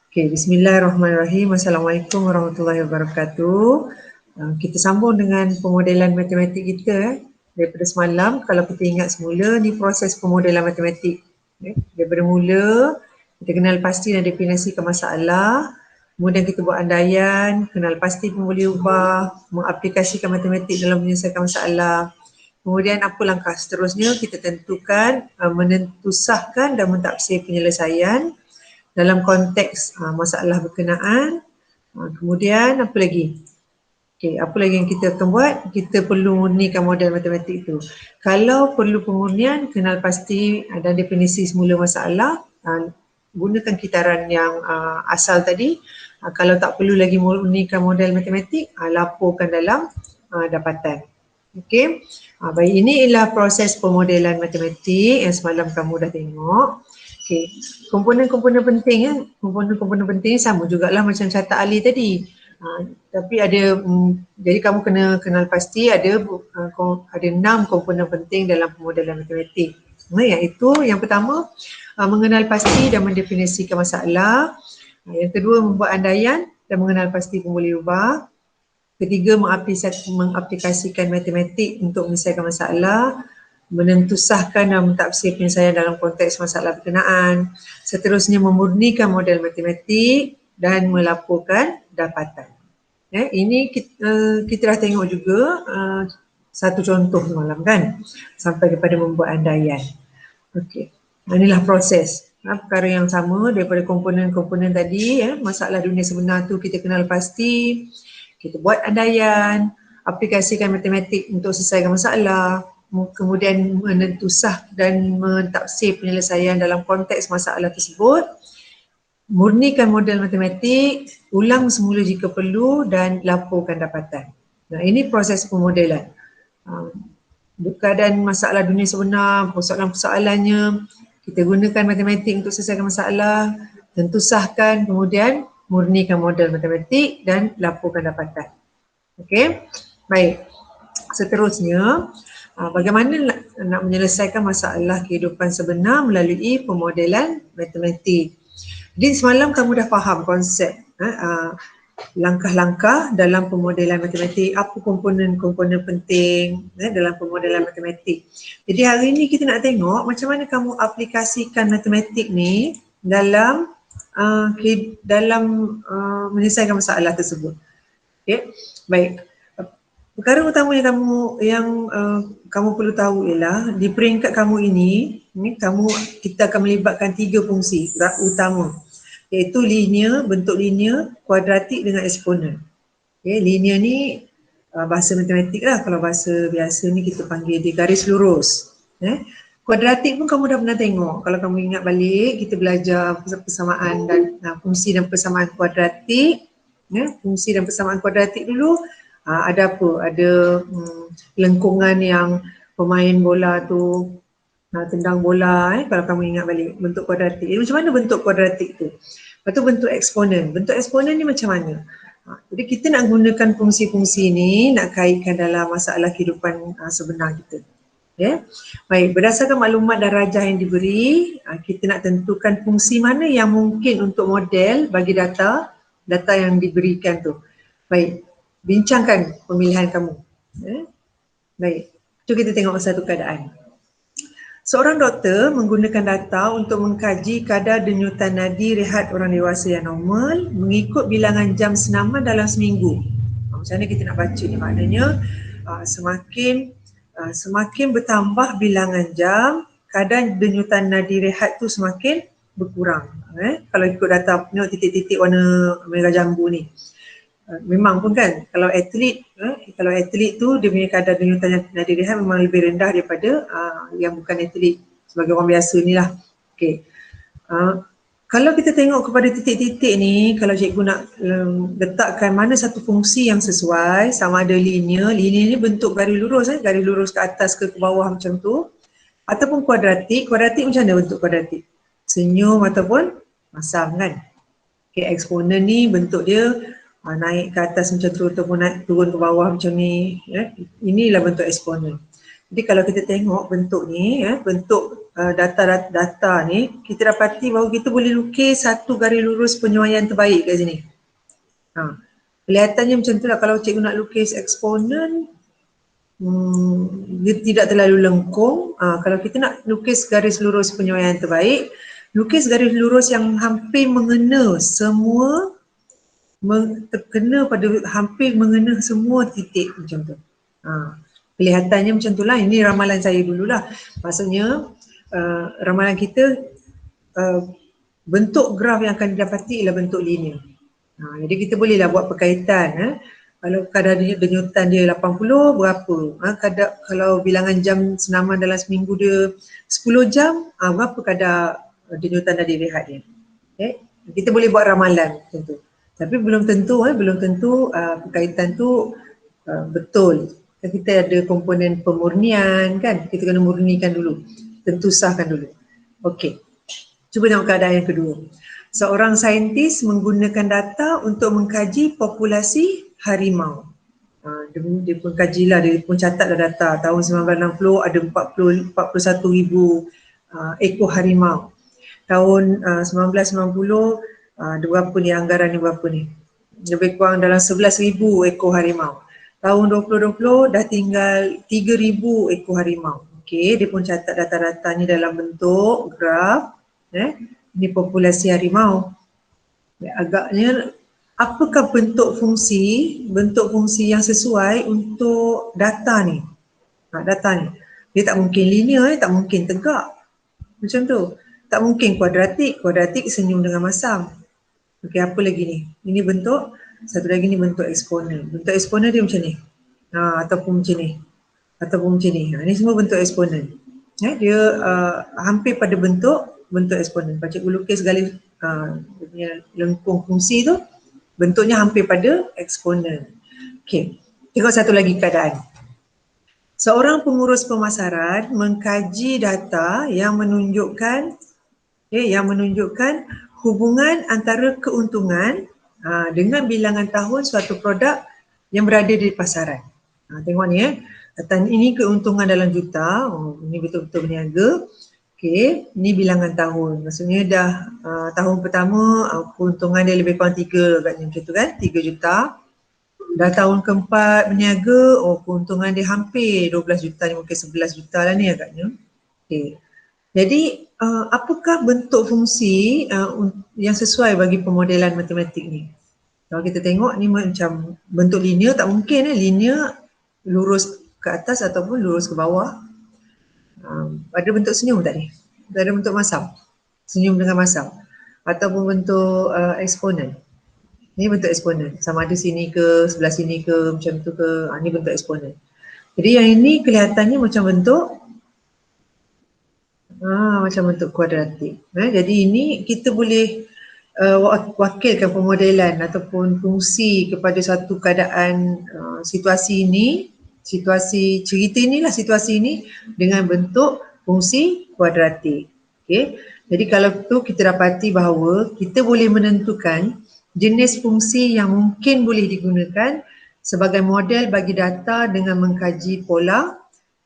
Okay, bismillahirrahmanirrahim. Assalamualaikum warahmatullahi wabarakatuh. Kita sambung dengan pemodelan matematik kita daripada semalam. Kalau kita ingat semula, ni proses pemodelan matematik. Daripada mula, kita kenal pasti dan definisikan masalah. Kemudian kita buat andaian, kenal pasti pemboleh ubah, mengaplikasikan matematik dalam menyelesaikan masalah. Kemudian apa langkah seterusnya? Kita tentukan, menentusahkan dan mentafsir penyelesaian dalam konteks masalah berkenaan. Kemudian apa lagi? Okay, apa lagi yang kita akan buat? Kita perlu murnikan model matematik itu. Kalau perlu pemurnian, kenal pasti dan definisi semula masalah, gunakan kitaran yang asal tadi. Kalau tak perlu lagi murnikan model matematik, laporkan dalam dapatan. Okey, baik, ini ialah proses pemodelan matematik yang semalam kamu dah tengok. Okey, komponen-komponen penting komponen-komponen penting sama jugalah macam carta alih tadi. Tapi ada, jadi kamu kena kenal pasti ada 6 komponen penting dalam pemodelan matematik. Iaitu yang pertama, mengenal pasti dan mendefinisikan masalah. Yang kedua, membuat andaian dan mengenal pasti pemboleh ubah. Ketiga, mengaplikasikan matematik untuk menyelesaikan masalah, menentusahkan dan mentafsir penyelesaian dalam konteks masalah berkenaan. Seterusnya, memurnikan model matematik dan melaporkan dapatan. Ini kita dah tengok juga satu contoh semalam kan, sampai kepada membuat andaian. Okey, inilah proses. Perkara yang sama daripada komponen-komponen tadi, masalah dunia sebenar tu kita kenal pasti, kita buat andaian, aplikasikan matematik untuk selesaikan masalah, kemudian menentusah dan mentafsir penyelesaian dalam konteks masalah tersebut, murnikan model matematik, ulang semula jika perlu dan laporkan dapatan. Nah, ini proses pemodelan. Keadaan masalah dunia sebenar, persoalan-persoalannya, kita gunakan matematik untuk selesaikan masalah, tentusahkan, kemudian murnikan model matematik dan laporkan dapatan. Okey, baik. Seterusnya, bagaimana nak menyelesaikan masalah kehidupan sebenar melalui pemodelan matematik. Jadi semalam kamu dah faham konsep langkah-langkah dalam pemodelan matematik, apa komponen-komponen penting dalam pemodelan matematik. Jadi hari ini kita nak tengok macam mana kamu aplikasikan matematik ni dalam menyelesaikan masalah tersebut. Okay, baik. Perkara utama yang kamu perlu tahu ialah di peringkat kamu ini, kita akan melibatkan 3 fungsi utama, iaitu linear, bentuk linear, kuadratik dengan eksponen. Okay, linear ni bahasa matematik lah, kalau bahasa biasa ni kita panggil dia garis lurus. Kuadratik pun kamu dah pernah tengok. Kalau kamu ingat balik, kita belajar persamaan dan fungsi dan persamaan kuadratik. Fungsi dan persamaan kuadratik dulu, ada apa? Ada lengkungan yang pemain bola tu tendang bola, kalau kamu ingat balik bentuk kuadratik. Macam mana bentuk kuadratik tu? Lepas tu bentuk eksponen. Bentuk eksponen ni macam mana? Jadi kita nak gunakan fungsi-fungsi ni nak kaitkan dalam masalah kehidupan sebenar kita. Okay. Baik, berdasarkan maklumat dan rajah yang diberi, kita nak tentukan fungsi mana yang mungkin untuk model bagi data yang diberikan tu. Baik, bincangkan pemilihan kamu. Baik, jom kita tengok satu keadaan. Seorang doktor menggunakan data untuk mengkaji kadar denyutan nadi rehat orang dewasa yang normal mengikut bilangan jam senaman dalam seminggu. Macam mana kita nak baca ni? Maknanya semakin bertambah bilangan jam, kadar denyutan nadi rehat tu semakin berkurang. Kalau ikut data punya titik-titik warna merah jambu ni. Memang pun kan, kalau atlet tu dia punya kadar denyutan nadi rehat memang lebih rendah daripada yang bukan atlet, sebagai orang biasa ni lah. Okay. Kalau kita tengok kepada titik-titik ni, kalau cikgu nak letakkan mana satu fungsi yang sesuai, sama ada linear ni bentuk garis lurus, garis lurus ke atas ke bawah macam tu, ataupun kuadratik macam mana bentuk kuadratik? Senyum ataupun masam kan? Okay, eksponen ni bentuk dia naik ke atas macam tu ataupun turun ke bawah macam ni. Inilah bentuk eksponen. Jadi kalau kita tengok bentuk ni, bentuk data ni, kita dapati bahawa kita boleh lukis satu garis lurus penyuaian terbaik kat sini. Kelihatannya macam tu lah. Kalau cikgu nak lukis eksponen, dia tidak terlalu lengkung. Kalau kita nak lukis garis lurus penyuaian terbaik, lukis garis lurus yang hampir mengena semua, hampir mengena semua titik macam tu. Kelihatannya macam tu lah. Ini ramalan saya dululah. Maksudnya ramalan kita, bentuk graf yang akan didapati ialah bentuk linear. Jadi kita bolehlah buat perkaitan. Kalau kadar denyutan dia 80, berapa? Kalau bilangan jam senaman dalam seminggu dia 10 jam, berapa kadar denyutan dan dilihat dia? Okay. Kita boleh buat ramalan macam tu. Tapi belum tentu perkaitan tu betul. Kita ada komponen pemurnian kan, kita kena murnikan dulu, tentu sahkan dulu. Okey, cuba tengok keadaan yang kedua. Seorang saintis menggunakan data untuk mengkaji populasi harimau. Dia pun kajilah, dia pun catatlah data. Tahun 1960 ada 41,000 ekor harimau. Tahun 1990 ada berapa ni, anggaran ni berapa ni? Lebih kurang dalam 11,000 ekor harimau. Tahun 2020 dah tinggal 3,000 ekor harimau. Okey, dia pun catat data-data ni dalam bentuk graf. Ini populasi harimau. Agaknya, apakah bentuk fungsi yang sesuai untuk data ni? Data ni, dia tak mungkin linear, tak mungkin tegak. Macam tu. Tak mungkin kuadratik senyum dengan masam. Okey, apa lagi ni? Ini bentuk, satu lagi ni bentuk eksponen. Bentuk eksponen dia macam ni. Ataupun macam ni. Ini semua bentuk eksponen. Dia hampir pada bentuk eksponen. Kalau cikgu lukis garis lengkung fungsi tu, bentuknya hampir pada eksponen. Okey, tengok satu lagi keadaan. Seorang pengurus pemasaran mengkaji data yang menunjukkan hubungan antara keuntungan dengan bilangan tahun suatu produk yang berada di pasaran. Tengok ni ini keuntungan dalam juta. Ini betul-betul berniaga. Okey, ni bilangan tahun. Maksudnya dah tahun pertama keuntungan dia lebih kurang 3 agaknya macam tu kan, 3 juta. Dah tahun keempat berniaga, keuntungan dia hampir 12 juta, ni mungkin 11 juta lah ni agaknya. Okey. Jadi apakah bentuk fungsi yang sesuai bagi pemodelan matematik ni? Kalau kita tengok ni macam bentuk linear, tak mungkin linear lurus ke atas ataupun lurus ke bawah. Ada bentuk senyum tak ni? Ada bentuk masam, senyum dengan masam, ataupun bentuk eksponen. Ni bentuk eksponen, sama ada sini ke, sebelah sini ke, macam tu ke, ni bentuk eksponen. Jadi yang ini kelihatannya macam bentuk kuadratik. Jadi ini kita boleh wakilkan pemodelan ataupun fungsi kepada satu keadaan situasi ini, cerita ini dengan bentuk fungsi kuadratik. Okay. Jadi kalau tu kita dapati bahawa kita boleh menentukan jenis fungsi yang mungkin boleh digunakan sebagai model bagi data dengan mengkaji pola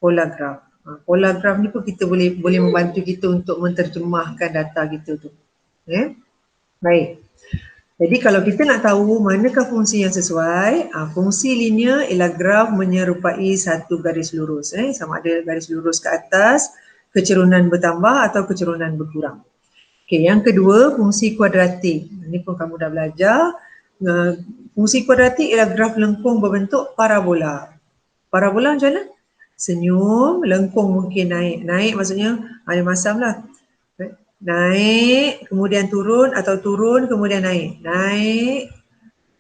graf. Pola graf ni pun kita boleh membantu kita untuk menterjemahkan data kita tu. Baik. Jadi kalau kita nak tahu manakah fungsi yang sesuai, fungsi linear ialah graf menyerupai satu garis lurus. Sama ada garis lurus ke atas, kecerunan bertambah atau kecerunan berkurang. Okey, yang kedua fungsi kuadratik. Ini pun kamu dah belajar. Fungsi kuadratik ialah graf lengkung berbentuk parabola. Parabola macam mana? Senyum, lengkung mungkin naik maksudnya ada masam lah. Naik, kemudian turun atau turun kemudian naik. Naik,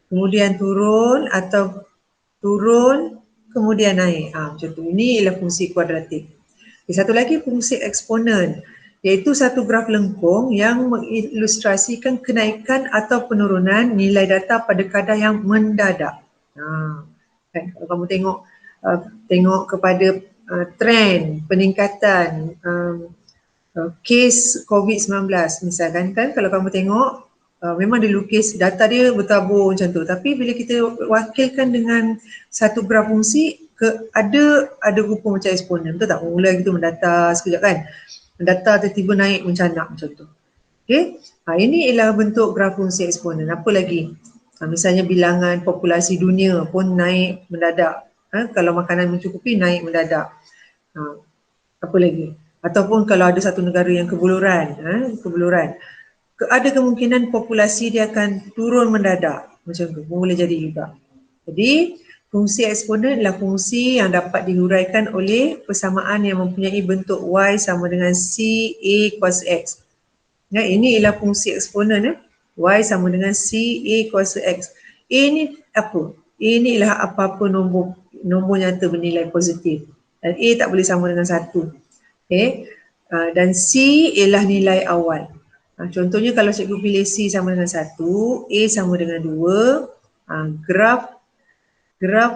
kemudian turun atau turun kemudian naik. Macam tu. Ini ialah fungsi kuadratik. Satu lagi fungsi eksponen, iaitu satu graf lengkung yang mengilustrasikan kenaikan atau penurunan nilai data pada kadar yang mendadak. Kan, kalau kamu tengok kepada trend peningkatan kes COVID-19 misalkan kan, kalau kamu tengok memang dia lukis data dia bertabur macam tu, tapi bila kita wakilkan dengan satu graf fungsi ada rupa macam eksponen, betul tak? Mula kita mendata sekejap kan, data tiba-tiba naik mencanak macam tu. Okey, ini ialah bentuk graf fungsi eksponen. Apa lagi? Misalnya bilangan populasi dunia pun naik mendadak. Kalau makanan mencukupi, naik mendadak. Apa lagi? Ataupun kalau ada satu negara yang kebuluran, ada kemungkinan populasi dia akan turun mendadak. Macam tu, boleh jadi juga. Jadi, fungsi eksponen adalah fungsi yang dapat dihuraikan oleh persamaan yang mempunyai bentuk Y sama dengan C A kuasa X. Ini ialah fungsi eksponen. Y sama dengan C A kuasa X. A ni apa? A ni ialah apa-apa nombor nyata bernilai positif. Dan A tak boleh sama dengan 1. Okay. Dan C ialah nilai awal. Contohnya kalau cikgu pilih C sama dengan 1, A sama dengan 2, graf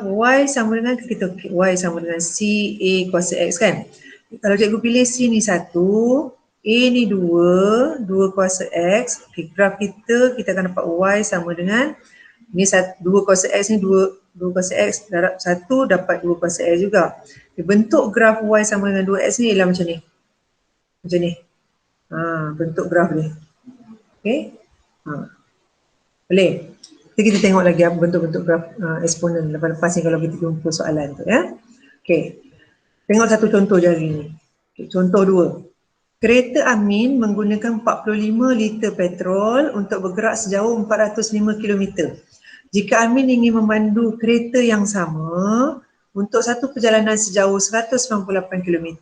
Y sama dengan, kita Y sama dengan C A kuasa X kan. Kalau cikgu pilih C ni 1, A ni 2 kuasa X, okay, graf kita akan dapat Y sama dengan, ni 2 kuasa X ni 2 kuasa X darab 1 dapat 2 kuasa X juga. Okay, bentuk graf Y sama dengan 2X ni ialah macam ni. Macam ni. Bentuk graf ni. Okay. Boleh? Kita tengok lagi bentuk-bentuk graf eksponen lepas ni kalau kita jumpa soalan tu ya. Okay. Tengok satu contoh je hari ni. Okay, contoh 2. Kereta Amin menggunakan 45 liter petrol untuk bergerak sejauh 405 km. Jika Amin ingin memandu kereta yang sama untuk satu perjalanan sejauh 198 km,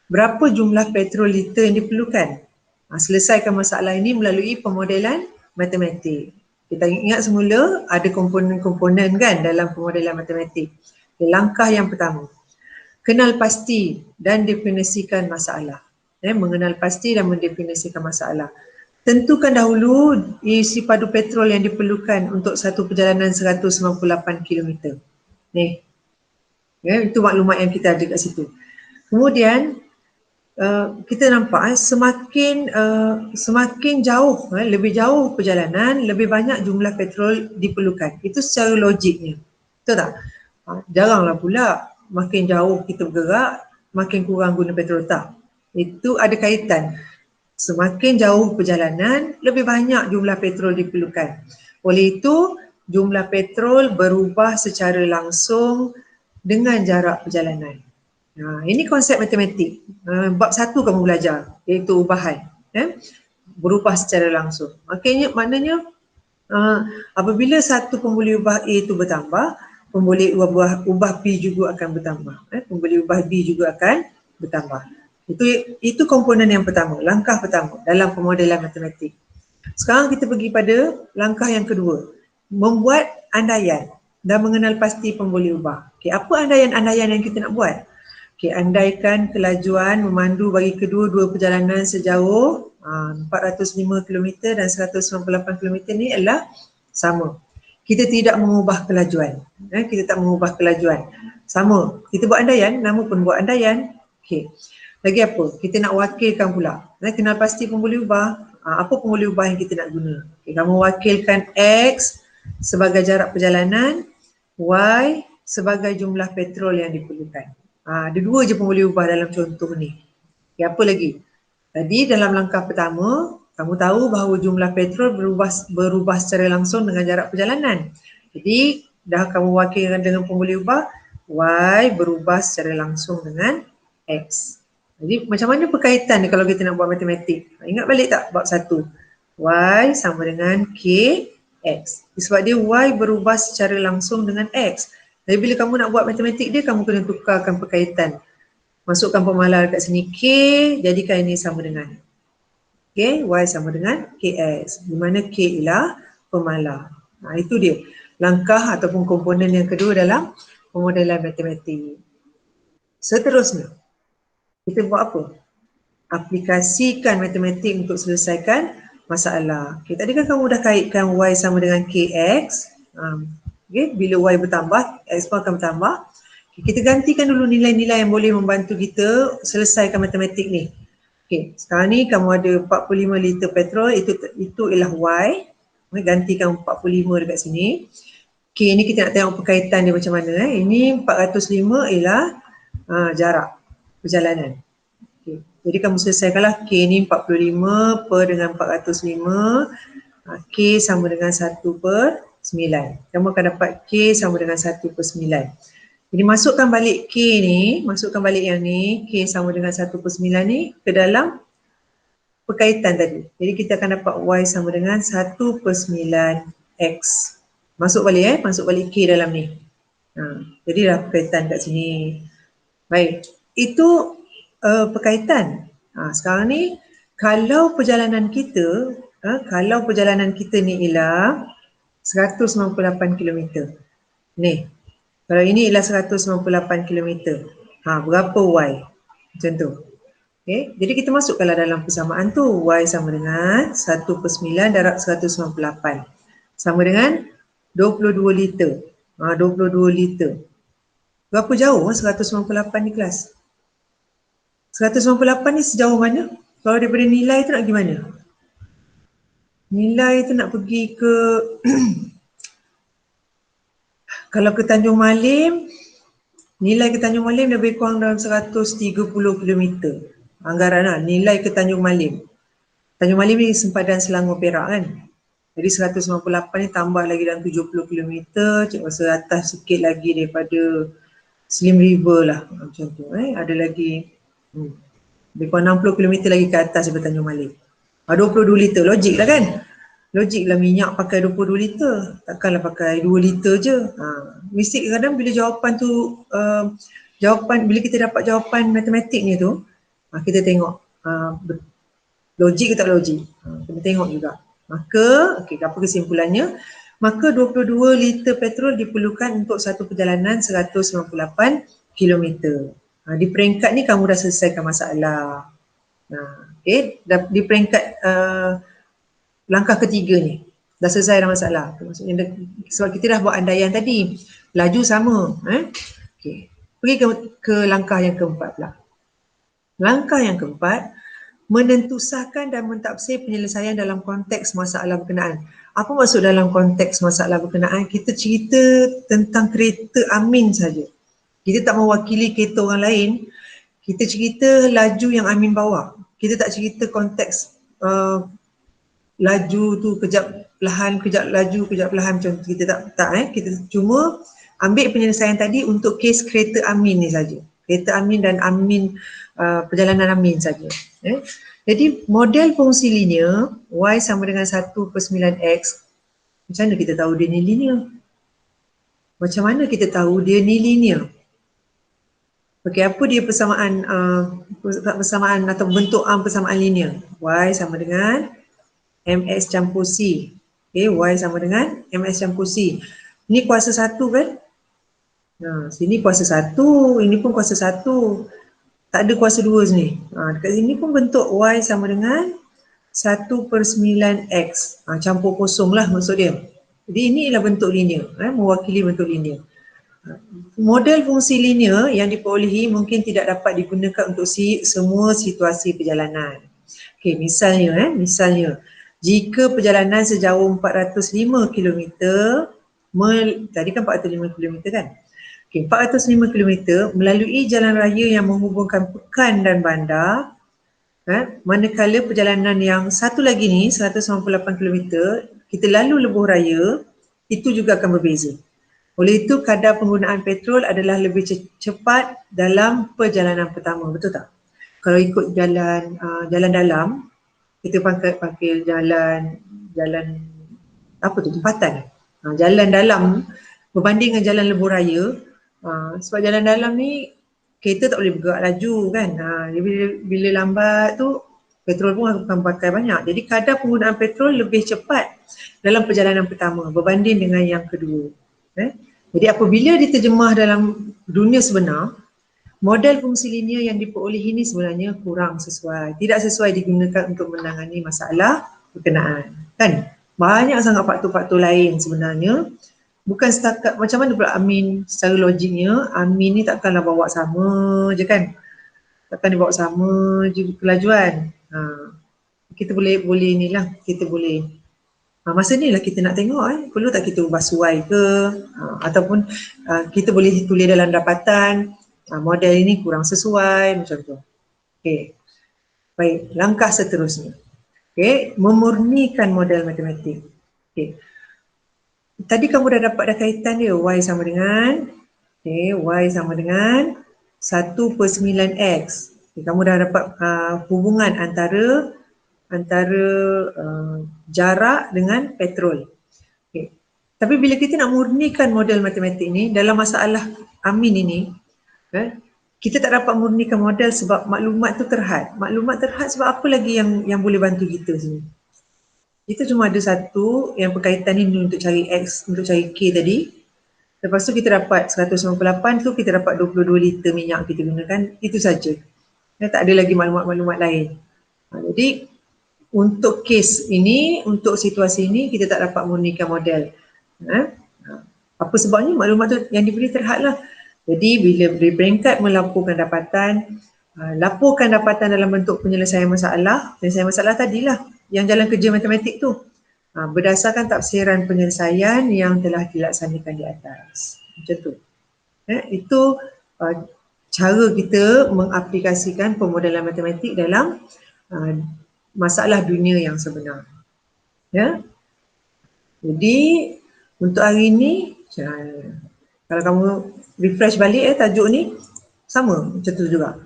berapa jumlah petrol liter yang diperlukan? Selesaikan masalah ini melalui pemodelan matematik. Kita ingat semula ada komponen-komponen kan dalam pemodelan matematik. Langkah yang pertama, kenal pasti dan definisikan masalah. Mengenal pasti dan mendefinisikan masalah. Tentukan dahulu isi padu petrol yang diperlukan untuk satu perjalanan 198 km. Ni. Itu maklumat yang kita ada kat situ. Kemudian kita nampak semakin jauh, lebih jauh perjalanan, lebih banyak jumlah petrol diperlukan. Itu secara logiknya. Betul tak? Jaranglah pula makin jauh kita bergerak, makin kurang guna petrol, tak. Itu ada kaitan. Semakin jauh perjalanan, lebih banyak jumlah petrol diperlukan. Oleh itu, jumlah petrol berubah secara langsung dengan jarak perjalanan. Ini konsep matematik. Bab 1 kamu belajar, iaitu ubahan. Berubah secara langsung. Maknanya apabila satu pembuli ubah A itu bertambah, pembuli ubah B juga akan bertambah. Pembuli ubah B juga akan bertambah. Itu komponen yang pertama, langkah pertama dalam pemodelan matematik. Sekarang kita pergi pada langkah yang kedua, membuat andaian dan mengenal pasti pembuli ubah. Okay, apa andaian-andaian yang kita nak buat? Okay, andaikan kelajuan memandu bagi kedua-dua perjalanan sejauh 405 km dan 198 km ni adalah sama. Kita tidak mengubah kelajuan. Kita tak mengubah kelajuan. Sama. Kita buat andaian, nama pun buat andaian. Okay. Lagi apa? Kita nak wakilkan pula. Kenal pasti pembuli ubah. Apa pembuli ubah yang kita nak guna? Okay, kamu wakilkan X sebagai jarak perjalanan, Y sebagai jumlah petrol yang diperlukan. Ada dua je pembuli ubah dalam contoh ni. Okay, apa lagi? Tadi dalam langkah pertama, kamu tahu bahawa jumlah petrol berubah secara langsung dengan jarak perjalanan. Jadi dah kamu wakilkan dengan pembuli ubah, Y berubah secara langsung dengan X. Jadi macam mana perkaitan ni kalau kita nak buat matematik? Ingat balik tak bab 1? Y sama dengan KX. Sebab dia Y berubah secara langsung dengan X. Jadi bila kamu nak buat matematik dia, kamu kena tukarkan perkaitan. Masukkan pemalar kat sini K, jadikan ini sama dengan Y sama dengan KX. Di mana K ialah pemalar. Itu dia langkah ataupun komponen yang kedua dalam pemodelan matematik. Seterusnya, kita buat apa? Aplikasikan matematik untuk selesaikan masalah. Okay, tadi kan kamu dah kaitkan Y sama dengan KX. Okay, bila Y bertambah, X pun akan bertambah. Okay, kita gantikan dulu nilai-nilai yang boleh membantu kita selesaikan matematik ni. Okay, sekarang ni kamu ada 45 liter petrol, itu ialah Y. Gantikan 45 dekat sini. Okay, ini kita nak tengok perkaitan dia macam mana. Ini 405 ialah jarak perjalanan. Okay, Jadi kamu selesaikanlah K ni 45 per dengan 405. K sama dengan 1/9. Kamu akan dapat K sama dengan 1/9. Jadi masukkan balik K ni, masukkan balik yang ni, K sama dengan 1/9 ni ke dalam perkaitan tadi. Jadi kita akan dapat Y sama dengan 1/9X. Masuk balik masuk balik K dalam ni. Jadi dah perkaitan kat sini. Baik, itu perkaitan. Sekarang ni kalau perjalanan kita ni ialah 198 km. Ni, kalau ini ialah 198 km. Berapa Y? Macam tu. Okay. Jadi kita masukkanlah dalam persamaan tu. Y sama dengan 1/9 darab 198. Sama dengan 22 liter. 22 liter. Berapa jauh 198 ni kelas? 198 ni sejauh mana? Kalau daripada nilai tu nak pergi mana? Nilai tu nak pergi ke kalau ke Tanjung Malim, nilai ke Tanjung Malim lebih kurang dalam 130 km. Anggaran lah, nilai ke Tanjung Malim. Tanjung Malim ni sempadan Selangor Perak kan. Jadi 198 ni tambah lagi dalam 70 km, cik rasa atas sikit lagi daripada Slim River lah macam tu. Ada lagi lebih kurang 60 km lagi ke atas daripada Tanjung Malim. 22 liter, logik lah kan? Logik lah minyak pakai 22 liter, takkanlah pakai 2 liter je. Mesti kadang bila jawapan tu, bila kita dapat jawapan matematiknya tu, kita tengok logik ke tak logik. Kita tengok juga. Maka, apa kesimpulannya? Maka 22 liter petrol diperlukan untuk satu perjalanan 198 km. Di peringkat ni kamu dah selesaikan masalah. Di peringkat langkah ketiga ni dah selesai dah masalah. Maksudnya sebab kita dah buat andaian tadi, laju sama. Pergi ke langkah yang keempat pula. Langkah yang keempat, menentusahkan dan mentafsir penyelesaian dalam konteks masalah berkenaan. Apa maksud dalam konteks masalah berkenaan? Kita cerita tentang kereta Amin saja. Kita tak mewakili kereta orang lain. Kita cerita laju yang Amin bawa. Kita tak cerita konteks laju tu kejap perlahan, kejap laju, kejap perlahan macam tu. Kita tak. Kita cuma ambil penyelesaian tadi untuk kes kereta Amin ni saja. Kereta Amin dan Amin, perjalanan Amin saja. Jadi model fungsi linear Y sama dengan 1/9X. Macam mana kita tahu dia ni linear? Macam mana kita tahu dia ni linear? Apa dia persamaan atau bentuk persamaan linear? Y sama dengan Mx campur C. Y sama dengan Mx campur C. Ini kuasa 1 kan? Sini kuasa 1, ini pun kuasa 1. Tak ada kuasa 2 sini. Dekat sini pun bentuk Y sama dengan 1/9X. Campur kosong lah maksud dia. Jadi ini ialah bentuk linear, mewakili bentuk linear. Model fungsi linear yang diperolehi mungkin tidak dapat digunakan untuk semua situasi perjalanan. Misalnya, jika perjalanan sejauh 405 km, tadi kan 405 km kan? 405 km melalui jalan raya yang menghubungkan pekan dan bandar, manakala perjalanan yang satu lagi ni 198 km kita lalu lebuh raya, itu juga akan berbeza. Oleh itu kadar penggunaan petrol adalah lebih cepat dalam perjalanan pertama, betul tak? Kalau ikut jalan dalam, kita pakai jalan apa tu, tempatan. Jalan dalam berbanding dengan jalan lebuh raya, sebab jalan dalam ni kereta tak boleh bergerak laju kan. Bila lambat tu petrol pun akan pakai banyak. Jadi kadar penggunaan petrol lebih cepat dalam perjalanan pertama berbanding dengan yang kedua. Jadi apabila diterjemah dalam dunia sebenar, model fungsi linear yang diperolehi ini sebenarnya kurang sesuai. Tidak sesuai digunakan untuk menangani masalah berkenaan. Kan? Banyak sangat faktor-faktor lain sebenarnya. Bukan setakat macam mana pula Amin secara logiknya, Amin ni takkanlah bawa sama je kan. Takkan dia bawa sama je kelajuan. Kita boleh inilah, kita boleh masa ni lah kita nak tengok perlu tak kita ubah suai ke, ataupun kita boleh tulis dalam dapatan model ini kurang sesuai macam tu. Baik, langkah seterusnya. Okey, memurnikan model matematik. Okey. Tadi kamu dah dapat dah kaitan dia, y sama dengan y sama dengan 1/9x. Okay, kamu dah dapat hubungan antara jarak dengan petrol. Okay. Tapi bila kita nak murnikan model matematik ni dalam masalah Amin ini, kita tak dapat murnikan model sebab maklumat tu terhad. Maklumat terhad sebab apa lagi yang boleh bantu kita sini? Kita cuma ada satu yang berkaitan ni untuk cari X, untuk cari K tadi. Lepas tu kita dapat 198 tu kita dapat 22 liter minyak kita gunakan, itu saja. Tak ada lagi maklumat-maklumat lain. Jadi untuk kes ini, untuk situasi ini kita tak dapat murnikan model. Apa sebabnya? Maklumat tu yang diberi terhad lah. Jadi bila beri peringkat melaporkan dapatan, laporkan dapatan dalam bentuk penyelesaian masalah. Penyelesaian masalah tadilah yang jalan kerja matematik tu. Berdasarkan tafsiran penyelesaian yang telah dilaksanakan di atas. Macam tu. Itu cara kita mengaplikasikan pemodelan matematik dalam masalah dunia yang sebenar. Ya. Jadi untuk hari ini, kalau kamu refresh balik tajuk ni sama macam tu juga.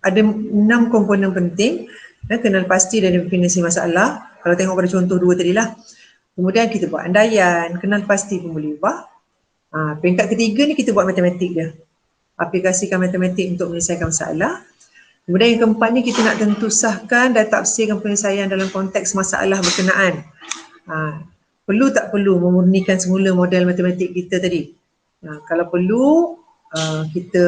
Ada 6 komponen penting. Kenal pasti dan definisi masalah. Kalau tengok pada contoh 2 tadi lah. Kemudian kita buat andaian, kenal pasti formula ubah. Peringkat ketiga ni kita buat matematik dia. Aplikasikan matematik untuk menyelesaikan masalah. Kemudian yang keempat ni kita nak tentu sahkan dan tafsirkan penyelesaian dalam konteks masalah berkenaan. Perlu tak perlu memurnikan semula model matematik kita tadi? Kalau perlu, kita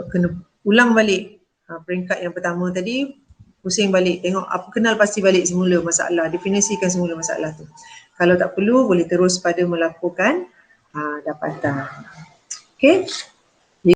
kena ulang balik peringkat yang pertama tadi, pusing balik, tengok apa, kenal pasti balik semula masalah, definisikan semula masalah tu. Kalau tak perlu, boleh terus pada melaporkan dapatan. Okey?